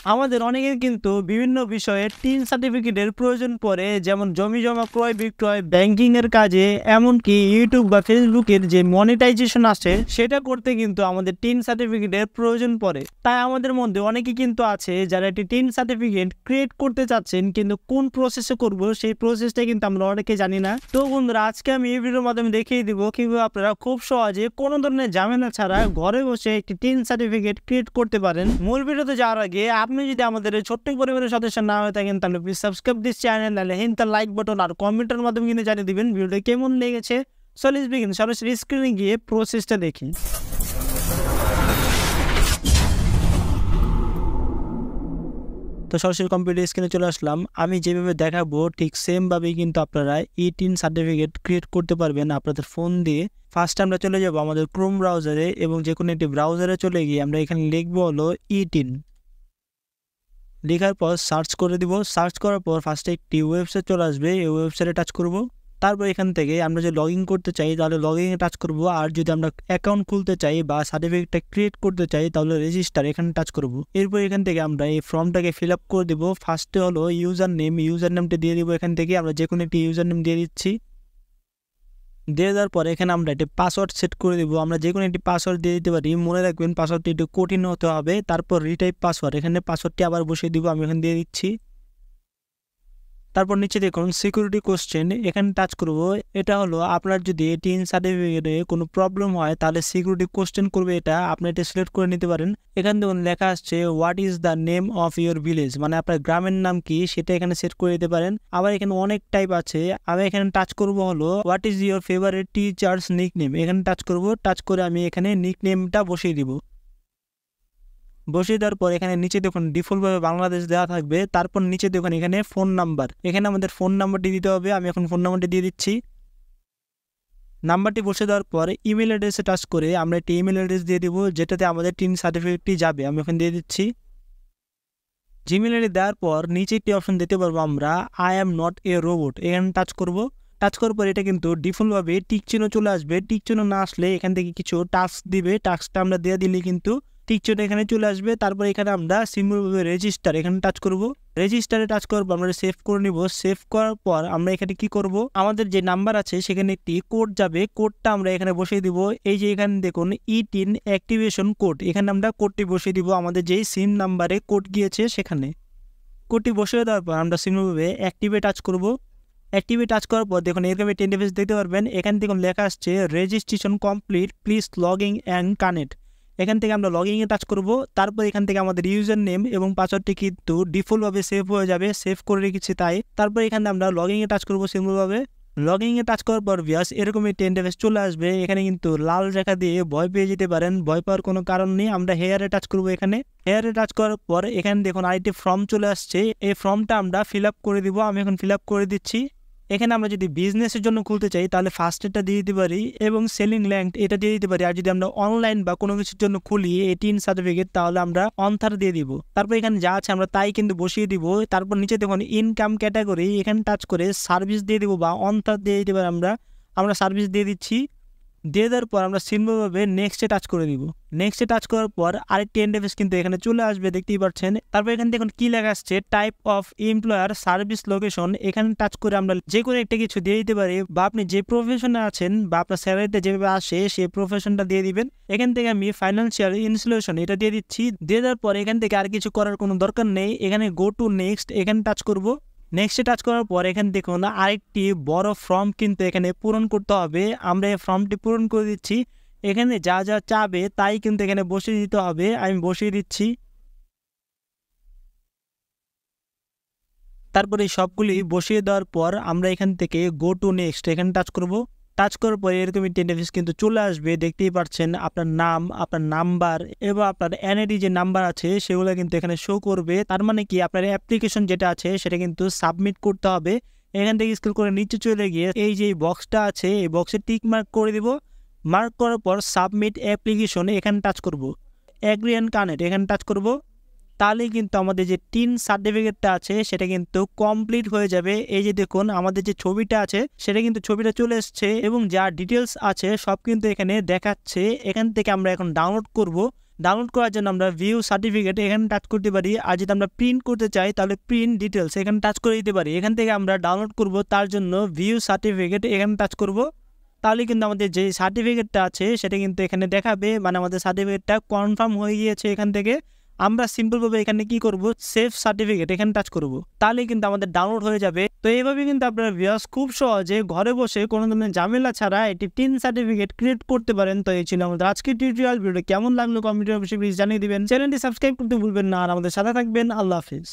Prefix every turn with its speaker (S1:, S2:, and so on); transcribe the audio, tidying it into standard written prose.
S1: আমাদের অনেকের কিন্তু বিভিন্ন বিষয়ে টিন সার্টিফিকেটের প্রয়োজন পড়ে, যেমন জমি জমা ক্রয় বিক্রয়, ব্যাংকিং এর কাজে, এমনকি ইউটিউব বা ফেসবুকের যে মনিটাইজেশন আছে সেটা করতে কিন্তু আমাদের টিন সার্টিফিকেটের প্রয়োজন পড়ে। তাই আমাদের মধ্যে অনেকে কিন্তু আছে যারা একটি টিন সার্টিফিকেট ক্রিয়েট করতে চাচ্ছেন, কিন্তু কোন প্রসেসে করব সেই প্রসেসটা কিন্তু আমরা অনেকে জানি না। তো বন্ধুরা, আজকে আমি এই ভিডিওর মাধ্যমে দেখিয়ে দিব কিভাবে আপনারা খুব সহজে কোনো ধরনের ঝামেলা ছাড়া ঘরে বসে একটি টিন সার্টিফিকেট ক্রিয়েট করতে পারেন। মূল ভিডিওতে যাওয়ার আগে আপনি যদি আমাদের এই ছোট্ট পরিবারের সদস্য না হয়ে থাকেন তাহলে প্লিজ সাবস্ক্রাইব দিস চ্যানেল, নাহলে হিন তার লাইক বাটন আর কমেন্টের মাধ্যমে কিন্তু জানিয়ে দিবেন ভিডিওটা কেমন লেগেছে। So let's begin. সরাসরি স্ক্রিনে গিয়ে প্রসেসটা দেখি। তো সরাসরি কম্পিউটার স্ক্রিনে চলে আসলাম। আমি যেভাবে দেখাবো ঠিক সেম ভাবেই কিন্তু আপনারা ই-টিন সার্টিফিকেট ক্রিয়েট করতে পারবেন আপনাদের ফোন দিয়ে। ফার্স্ট আমরা চলে যাব আমাদের ক্রোম ব্রাউজারে, এবং যে কোনো একটি ব্রাউজারে চলে গিয়ে আমরা এখানে লিখবো হলো ই-টিন। লেখার পর সার্চ করে দিব। সার্চ করার পর ফার্স্টে একটি ওয়েবসাইট চলে আসবে, এই ওয়েবসাইটে টাচ করব। তারপর এখান থেকে আমরা যদি লগ ইন করতে চাই তাহলে লগ ইনে টাচ করব, আর যদি আমরা অ্যাকাউন্ট খুলতে চাই বা সার্টিফিকেটটা ক্রিয়েট করতে চাই তাহলে রেজিস্টার এখানে টাচ করব। এরপর এখান থেকে আমরা এই ফর্মটাকে ফিল আপ করে দেবো। ফার্স্টে হলো ইউজার নেমটা দিয়ে দিব। এখান থেকে আমরা যে কোনো একটি ইউজার নেম দিয়ে দিচ্ছি। দিয়ে দেওয়ার পরে এখানে আমরা একটি পাসওয়ার্ড সেট করে দিব। আমরা যে কোনো একটি পাসওয়ার্ড দিয়ে দিতে পারি, মনে রাখবেন পাসওয়ার্ডটি একটু কঠিন হতে হবে। তারপর রিটাইপ পাসওয়ার্ড, এখানে পাসওয়ার্ডটি আবার বসিয়ে দিব, আমি এখানে দিয়ে দিচ্ছি। তারপর নিচে দেখুন সিকিউরিটি কোশ্চেন, এখানে টাচ করব। এটা হলো আপনার যদি টিন সার্টিফিকেটে কোনো প্রবলেম হয় তাহলে সিকিউরিটি কোশ্চেন করবে, এটা আপনি এটা সিলেক্ট করে নিতে পারেন। এখানে দেখুন লেখা আসছে what is the name of your village, মানে আপনার গ্রামের নাম কি সেটা এখানে সেট করে দিতে পারেন। আবার এখানে অনেক টাইপ আছে, আমি এখানে টাচ করব হলো what is your favourite teachers nickname, এখানে টাচ করব। টাচ করে আমি এখানে নিকনেমটা বসিয়ে দিব। বসিয়ে দেওয়ার পর এখানে নিচে দেখুন ডিফল্টভাবে বাংলাদেশ দেওয়া থাকবে। তারপর নিচে দেখুন এখানে ফোন নাম্বার, এখানে আমাদের ফোন নাম্বারটি দিতে হবে। আমি এখন ফোন নাম্বারটি দিয়ে দিচ্ছি। নাম্বারটি বসে দেওয়ার পর ইমেল অ্যাড্রেসে টাচ করে আমরা একটি ইমেল অ্যাড্রেস দিয়ে দিব, যেটাতে আমাদের টিন সার্টিফিকেটটি যাবে। আমি এখন দিয়ে দিচ্ছি। জিমেল আইডি দেওয়ার পর নিচে একটি অপশন দিতে পারবো আমরা I am not a robot, এখানে টাচ করব। টাচ করার পর এটা কিন্তু ডিফল্টভাবে টিক চিহ্ন চলে আসবে। টিক চিহ্ন না আসলে এখান থেকে কিছু টাস্ক দিবে, টাস্কটা আমরা দিয়ে দিলে কিন্তু টিক চিহ্ন এখানে চলে আসবে। তারপর এখানে আমরা সিম্পলভাবে রেজিস্টার, এখানে টাচ করব। রেজিস্টারে টাচ করার পর আমরা সেভ করে নিব। সেভ করার পর আমরা এখানে কি করব, আমাদের যে নাম্বার আছে সেখানে একটি কোড যাবে, কোডটা আমরা এখানে বসিয়ে দিব। এই যে এখানে দেখুন ই-টিন অ্যাক্টিভেশন কোড, এখানে আমরা কোডটি বসিয়ে দিব আমাদের যেই সিম নাম্বারে কোড গিয়েছে সেখানে। কোডটি বসিয়ে দেওয়ার পর আমরা সিম্পলভাবে অ্যাক্টিভে টাচ করব। অ্যাক্টিভে টাচ করার পর দেখুন এরকম একটি ইন্টারফেস দেখতে পারবেন। এখান থেকে লেখা আসছে registration complete, please log in and connect. এখান থেকে আমরা লগ ইনে টাচ করব। তারপর এখান থেকে আমাদের ইউজার নেম এবং পাসওয়ার্ডটি কিন্তু ডিফল্টভাবে সেভ হয়ে যাবে, সেভ করে রেখেছি তাই। তারপর এখানে আমরা লগ ইনে টাচ করব সিম্পলভাবে। লগ ইনে টাচ করার পর ভিউয়ার্স এরকম একটি ইন্টারফেস চলে আসবে। এখানে কিন্তু লাল রেখা দিয়ে ভয় পেয়ে যেতে পারেন, ভয় পাওয়ার কোনো কারণ নেই। আমরা হেয়ারে টাচ করব। এখানে হেয়ারে টাচ করার পর এখানে দেখুন আরেকটি ফর্ম চলে আসছে, এই ফর্মটা আমরা ফিল আপ করে দিব। আমি এখন ফিল আপ করে দিচ্ছি। এখানে আমরা যদি বিজনেসের জন্য খুলতে চাই তাহলে ফার্স্ট এটা দিয়ে দিতে পারি, এবং সেলিং ল্যাঙ্ক এটা দিয়ে দিতে পারি। আর যদি আমরা অনলাইন বা কোনো কিছুর জন্য খুলি এই টিন সার্টিফিকেট তাহলে আমরা অনথার দিয়ে দিব। তারপর এখানে যা আছে আমরা তাই কিন্তু বসিয়ে দিব। তারপর নিচে দেখুন ইনকাম ক্যাটাগরি, এখানে টাচ করে সার্ভিস দিয়ে দিব বা অনথার দিয়ে দিতে পারি। আমরা সার্ভিস দিয়ে দিচ্ছি। দিয়ে দেওয়ার পর আমরা সিম্পলভাবে নেক্সটে টাচ করে দিব। নেক্সটে টাচ করার পর আরেকটি ইন্টারফেস কিন্তু এখানে চলে আসবে, দেখতেই পাচ্ছেন। তারপর এখানে দেখুন কি লেখা আসছে type of employer service location, এখানে টাচ করে আমরা যে কোনো একটা কিছু দিয়ে দিতে পারি, বা আপনি যে প্রফেশনে আছেন বা আপনার স্যালারিটা যেভাবে আসে সেই প্রফেশনটা দিয়ে দিবেন। এখান থেকে আমি ফাইন্যান্সিয়াল ইনস্টলেশন এটা দিয়ে দিচ্ছি। দিয়ে দেওয়ার পর এখান থেকে আর কিছু করার কোনো দরকার নেই, এখানে গো টু নেক্সট এখানে টাচ করব। নেক্সটে টাচ করার পর এখানে দেখুন আরেকটি বড় ফর্ম কিন্তু এখানে পূরণ করতে হবে। আমরা এই ফর্মটি পূরণ করে দিচ্ছি। এখানে যা যা চাবে তাই কিন্তু এখানে বসিয়ে দিতে হবে, আমি বসিয়ে দিচ্ছি। তারপরে সবগুলি বসিয়ে দেওয়ার পর আমরা এখান থেকে গো টু নেক্সট এখানে টাচ করব। টাচ করার পরে এরকম একটি ইন্টারফেস কিন্তু চলে আসবে, দেখতেই পাচ্ছেন। আপনার নাম, আপনার নাম্বার এবং আপনার এনআইডি যে নাম্বার আছে সেগুলো কিন্তু এখানে শো করবে। তার মানে কি আপনার অ্যাপ্লিকেশন যেটা আছে সেটা কিন্তু সাবমিট করতে হবে। এখান থেকে স্ক্রল করে নিচে চলে গিয়ে এই যে বক্সটা আছে এই বক্সে টিক মার্ক করে দিব। মার্ক করার পর সাবমিট অ্যাপ্লিকেশন এখানে টাচ করব। এগ্রি অ্যান্ড কানেক্ট এখানে টাচ করব। তাহলেই কিন্তু আমাদের যে টিন সার্টিফিকেটটা আছে সেটা কিন্তু কমপ্লিট হয়ে যাবে। এই যে দেখুন আমাদের যে ছবিটা আছে সেটা কিন্তু ছবিটা চলে এসছে, এবং যা ডিটেলস আছে সব কিন্তু এখানে দেখাচ্ছে। এখান থেকে আমরা এখন ডাউনলোড করব। ডাউনলোড করার জন্য আমরা ভিউ সার্টিফিকেট এখানে টাচ করতে পারি, আর যদি আমরা প্রিন্ট করতে চাই তাহলে প্রিন্ট ডিটেলস এখানে টাচ করে দিতে পারি। এখান থেকে আমরা ডাউনলোড করব, তার জন্য ভিউ সার্টিফিকেট এখানে টাচ করব। তাহলে কিন্তু আমাদের যে সার্টিফিকেটটা আছে সেটা কিন্তু এখানে দেখাবে, মানে আমাদের সার্টিফিকেটটা কনফার্ম হয়ে গিয়েছে। এখান থেকে আমরা সিম্পলভাবে এখানে কি করব, সেভ সার্টিফিকেট এখানে টাচ করব, তাহলে কিন্তু আমাদের ডাউনলোড হয়ে যাবে। তো এইভাবে কিন্তু আপনারা ভিউয়ার্স খুব সহজে ঘরে বসে কোনো ধরনের ঝামেলা ছাড়া এটি টিন সার্টিফিকেট ক্রিয়েট করতে পারেন। তো এই ছিল আমাদের আজকের টিউটোরিয়াল। ভিডিও কেমন লাগলো কমেন্টে অবশ্যই প্লিজ জানিয়ে দিবেন। চ্যানেলটি সাবস্ক্রাইব করতে ভুলবেন না, আর আমাদের সাথে থাকবেন। আল্লাহ হাফিজ।